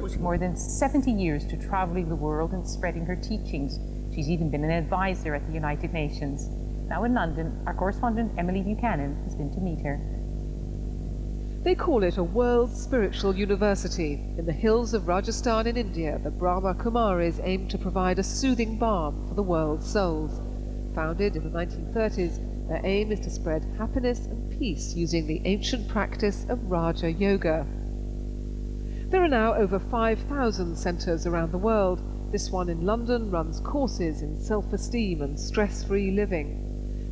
devoted more than 70 years to traveling the world and spreading her teachings. She's even been an advisor at the United Nations. Now in London, our correspondent Emily Buchanan has been to meet her. They call it a world spiritual university. In the hills of Rajasthan in India, the Brahma Kumaris aim to provide a soothing balm for the world's souls. Founded in the 1930s, their aim is to spread happiness and peace using the ancient practice of Raja Yoga. There are now over 5,000 centres around the world. This one in London runs courses in self-esteem and stress-free living.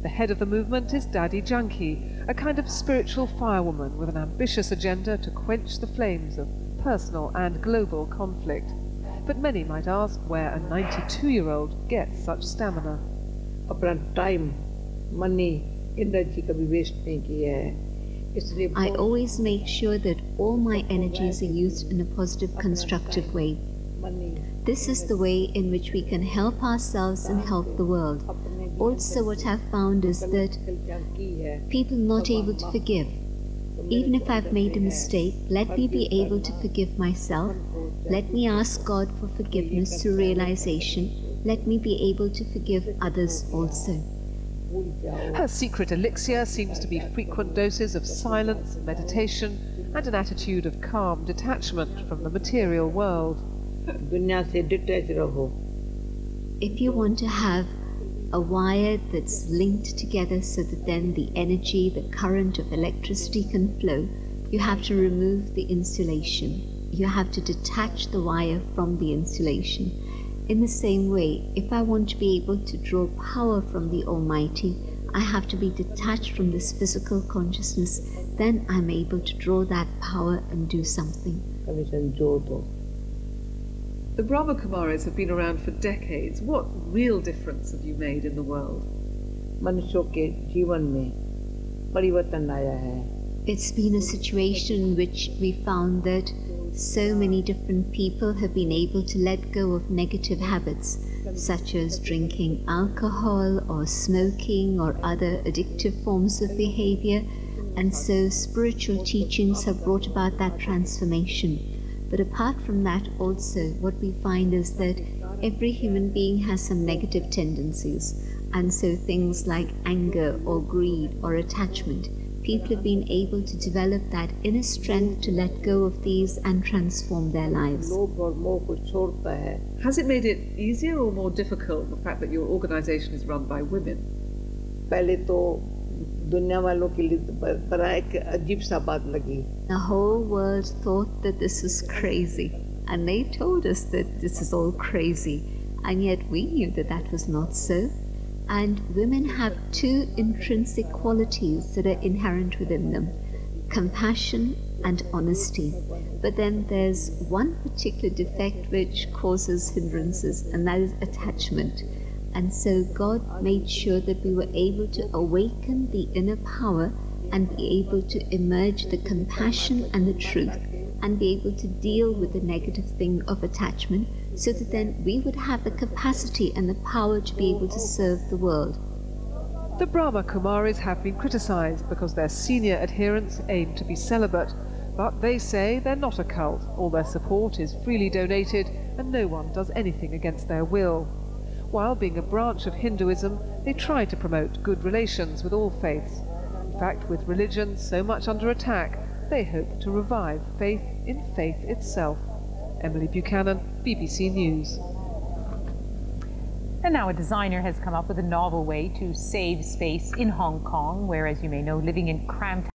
The head of the movement is Dadi Janki, a kind of spiritual firewoman with an ambitious agenda to quench the flames of personal and global conflict. But many might ask where a 92-year-old gets such stamina. अपना time, money, energy कभी waste नहीं किया है. I always make sure that all my energies are used in a positive, constructive way. This is the way in which we can help ourselves and help the world. Also, what I've found is that people not able to forgive. Even if I've made a mistake, let me be able to forgive myself. Let me ask God for forgiveness through realization. Let me be able to forgive others also. Her secret elixir seems to be frequent doses of silence, meditation, and an attitude of calm detachment from the material world. If you want to have a wire that's linked together so that then the energy, the current of electricity can flow, you have to remove the insulation. You have to detach the wire from the insulation. In the same way, if I want to be able to draw power from the Almighty, I have to be detached from this physical consciousness. Then I'm able to draw that power and do something. The Brahma Kumaris have been around for decades. What real difference have you made in the world? It's been a situation in which we found that so many different people have been able to let go of negative habits, such as drinking alcohol or smoking or other addictive forms of behavior, and so spiritual teachings have brought about that transformation. But apart from that also, what we find is that every human being has some negative tendencies, and so things like anger or greed or attachment, people have been able to develop that inner strength to let go of these and transform their lives. Has it made it easier or more difficult, the fact that your organization is run by women? The whole world thought that this was crazy, and they told us that this is all crazy, and yet we knew that that was not so. And women have two intrinsic qualities that are inherent within them: compassion and honesty. But then there's one particular defect which causes hindrances, and that is attachment. And so God made sure that we were able to awaken the inner power and be able to emerge the compassion and the truth, and be able to deal with the negative thing of attachment, so that then we would have the capacity and the power to be able to serve the world. The Brahma Kumaris have been criticized because their senior adherents aim to be celibate, but they say they're not a cult. All their support is freely donated and no one does anything against their will. While being a branch of Hinduism, they try to promote good relations with all faiths. In fact, with religion so much under attack, they hope to revive faith in faith itself. Emily Buchanan, BBC News. And now a designer has come up with a novel way to save space in Hong Kong, where, as you may know, living in cramped